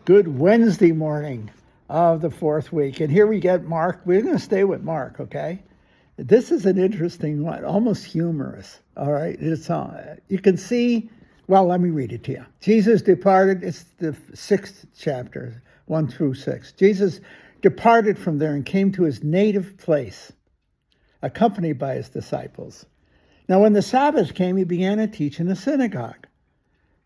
Good Wednesday morning of the fourth week. And here we get Mark. We're going to stay with Mark, okay? This is an interesting one, almost humorous, all right? You can see, well, let me read it to you. Jesus departed, it's the 6th chapter, 1 through 6. Jesus departed from there and came to his native place, accompanied by his disciples. Now, when the Sabbath came, he began to teach in the synagogue.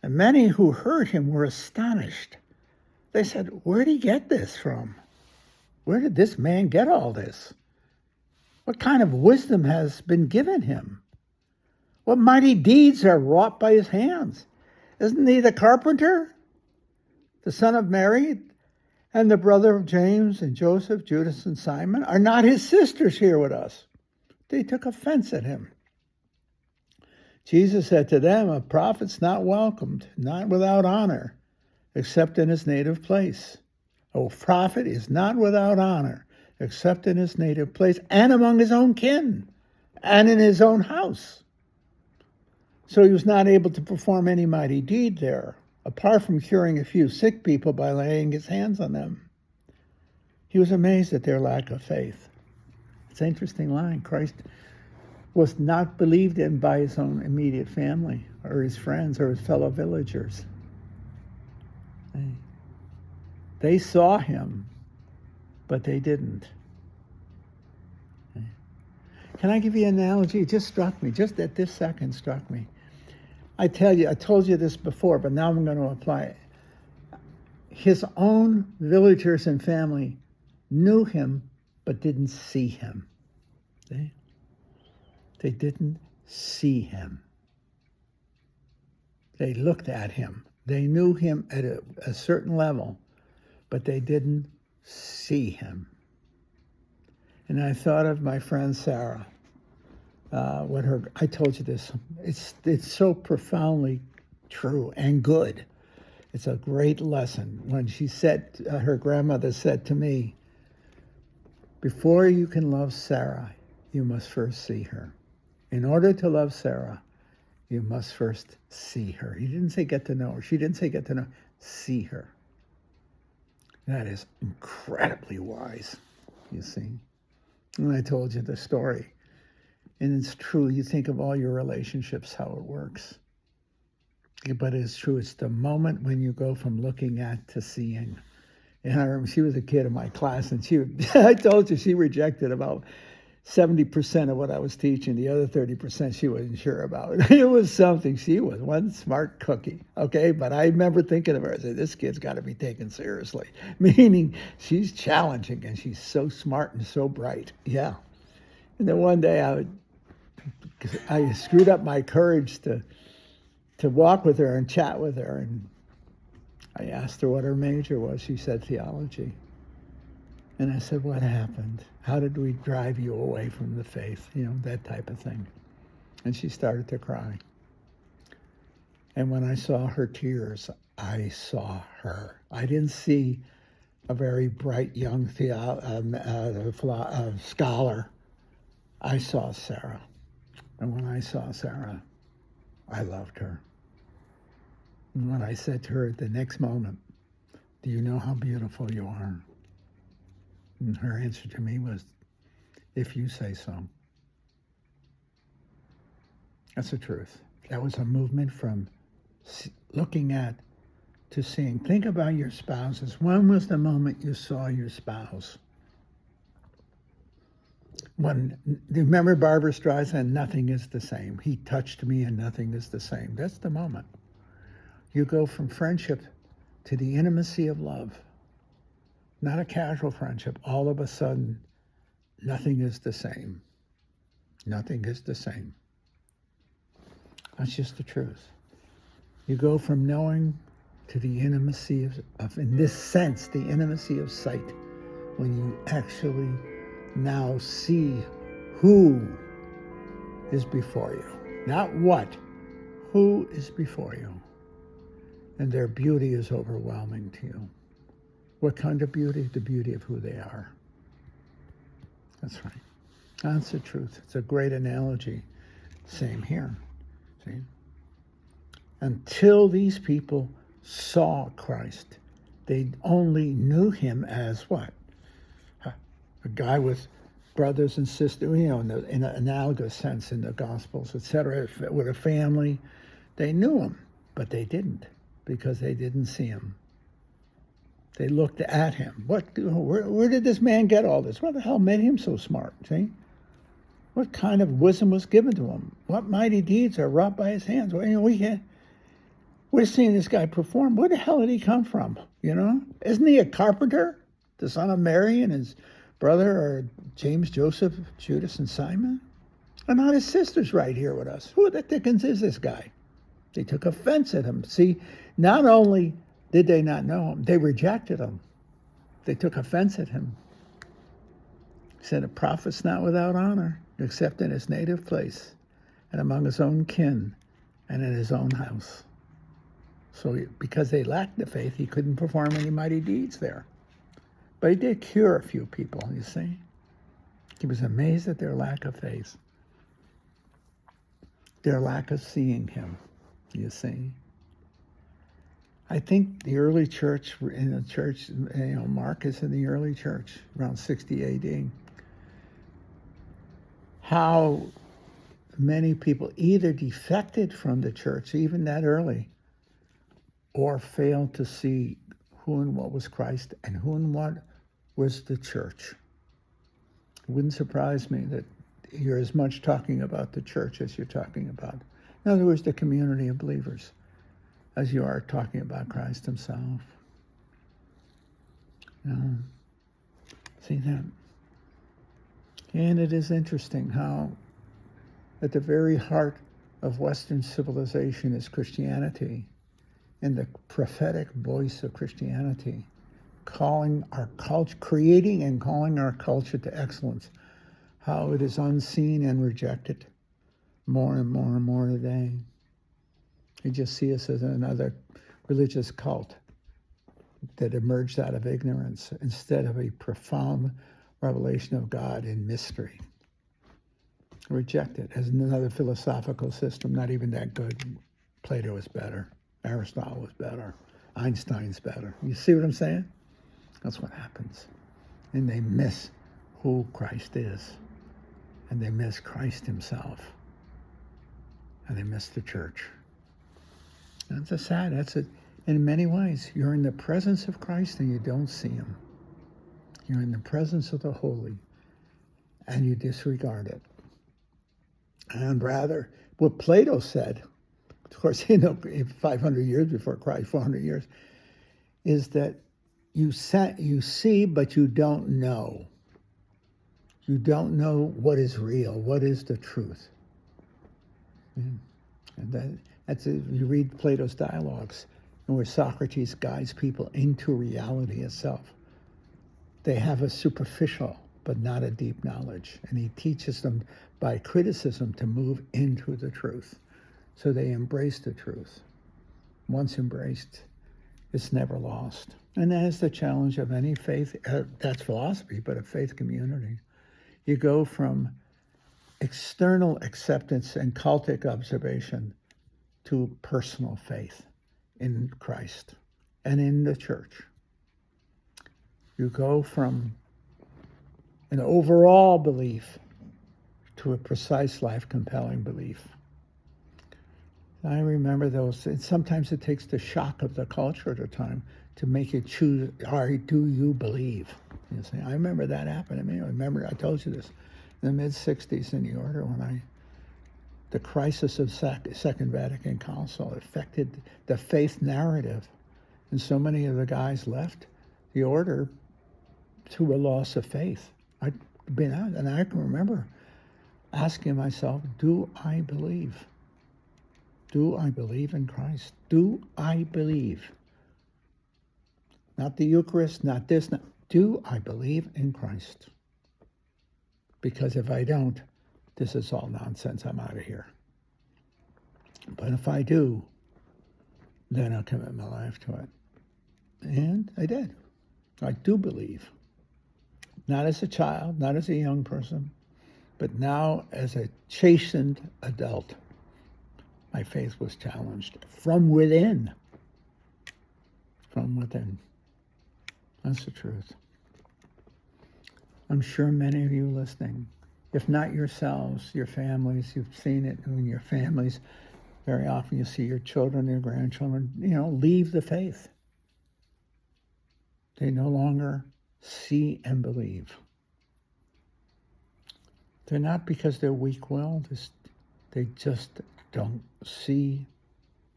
And many who heard him were astonished. They said, where did he get this from? Where did this man get all this? What kind of wisdom has been given him? What mighty deeds are wrought by his hands? Isn't he the carpenter, the son of Mary, and the brother of James and Joseph, Judas, and Simon? Are not his sisters here with us? They took offense at him. Jesus said to them, a prophet's not welcomed, not without honor, except in his native place. A prophet is not without honor, except in his native place, and among his own kin, and in his own house. So he was not able to perform any mighty deed there, apart from curing a few sick people by laying his hands on them. He was amazed at their lack of faith. It's an interesting line. Christ was not believed in by his own immediate family, or his friends, or his fellow villagers. They saw him, but they didn't. Can I give you an analogy? It just struck me, just at this second struck me. I told you this before, but now I'm going to apply it. His own villagers and family knew him, but didn't see him. They didn't see him. They looked at him. They knew him at a certain level, but they didn't see him. And I thought of my friend Sarah. I told you this. It's so profoundly true and good. It's a great lesson. When she said, her grandmother said to me, before you can love Sarah, you must first see her. In order to love Sarah, you must first see her. He didn't say get to know her. She didn't say get to know. See her. That is incredibly wise, you see. And I told you the story. And it's true. You think of all your relationships, how it works. But it's true. It's the moment when you go from looking at to seeing. And I remember she was a kid in my class, and I told you she rejected about 70% of what I was teaching. The other 30% she wasn't sure about. It was something. She was one smart cookie, okay? But I remember thinking of her, I said, this kid's got to be taken seriously. Meaning she's challenging, and she's so smart and so bright. Yeah. And then one day I screwed up my courage to walk with her and chat with her. And I asked her what her major was. She said theology. And I said, what happened? How did we drive you away from the faith? You know, that type of thing. And she started to cry. And when I saw her tears, I saw her. I didn't see a very bright young scholar. I saw Sarah. And when I saw Sarah, I loved her. And when I said to her the next moment, do you know how beautiful you are? And her answer to me was, if you say so. That's the truth. That was a movement from looking at to seeing. Think about your spouses. When was the moment you saw your spouse? Remember Barbara Streisand, nothing is the same. He touched me and nothing is the same. That's the moment. You go from friendship to the intimacy of love. Not a casual friendship. All of a sudden, nothing is the same. Nothing is the same. That's just the truth. You go from knowing to the intimacy of, in this sense, the intimacy of sight, when you actually now see who is before you. Not what, who is before you. And their beauty is overwhelming to you. What kind of beauty? The beauty of who they are. That's right. That's the truth. It's a great analogy. Same here. See? Until these people saw Christ, They only knew him as what? A guy with brothers and sisters, in an analogous sense in the Gospels, etc., with a family. They knew him, but they didn't, because they didn't see him. They looked at him. Where did this man get all this? What the hell made him so smart? See? What kind of wisdom was given to him? What mighty deeds are wrought by his hands? Well, we're seeing this guy perform. Where the hell did he come from? Isn't he a carpenter? The son of Mary and his brother are James, Joseph, Judas, and Simon? And not his sisters right here with us. Who the dickens is this guy? They took offense at him. See, not only did they not know him, they rejected him. They took offense at him. He said, a prophet's not without honor, except in his native place and among his own kin and in his own house. So because they lacked the faith, he couldn't perform any mighty deeds there. But he did cure a few people, you see. He was amazed at their lack of faith, their lack of seeing him, you see. I think the early church, Mark is in the early church, around 60 AD. How many people either defected from the church, even that early, or failed to see who and what was Christ and who and what was the church. It wouldn't surprise me that you're as much talking about the church as you're talking about, in other words, the community of believers, as you are talking about Christ himself. See that? And it is interesting how at the very heart of Western civilization is Christianity, and the prophetic voice of Christianity, calling our culture, creating and calling our culture to excellence, how it is unseen and rejected more and more and more today. You just see us as another religious cult that emerged out of ignorance instead of a profound revelation of God in mystery. Reject it as another philosophical system, not even that good. Plato is better. Aristotle was better. Einstein's better. You see what I'm saying? That's what happens. And they miss who Christ is. And they miss Christ himself. And they miss the church. And in many ways, you're in the presence of Christ and you don't see him. You're in the presence of the holy and you disregard it. And rather, what Plato said, of course, 500 years before Christ, 400 years, is that you see, but you don't know. You don't know what is real, what is the truth. And you read Plato's dialogues, where Socrates guides people into reality itself. They have a superficial, but not a deep knowledge. And he teaches them by criticism to move into the truth. So they embrace the truth. Once embraced, it's never lost. And that is the challenge of any faith. That's philosophy, but a faith community. You go from external acceptance and cultic observation to personal faith in Christ and in the church. You go from an overall belief to a precise life compelling belief. I remember those, and sometimes it takes the shock of the culture at a time to make you choose, or do you believe? You see, I remember that happened to me. I told you this, in the mid-60s in the order when the crisis of Second Vatican Council affected the faith narrative. And so many of the guys left the order through a loss of faith. And I can remember asking myself, do I believe? Do I believe in Christ? Do I believe? Not the Eucharist, not this. Do I believe in Christ? Because if I don't, this is all nonsense. I'm out of here. But if I do, then I'll commit my life to it. And I did. I do believe. Not as a child, not as a young person, but now as a chastened adult. My faith was challenged from within. From within. That's the truth. I'm sure many of you listening, if not yourselves, your families, you've seen it in your families. Very often you see your children, your grandchildren, leave the faith. They no longer see and believe. They're not because they're weak-willed. They just don't see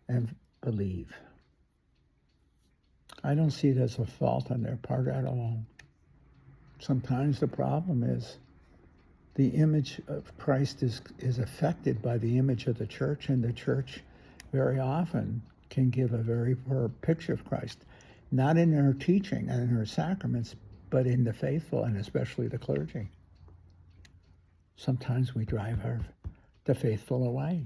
and believe. I don't see it as a fault on their part at all. Sometimes the problem is the image of Christ is affected by the image of the church, and the church very often can give a very poor picture of Christ, not in her teaching and in her sacraments, but in the faithful and especially the clergy. Sometimes we drive the faithful away.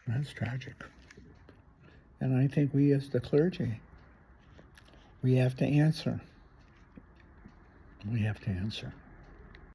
That's tragic. And I think we as the clergy, we have to answer. We have to answer.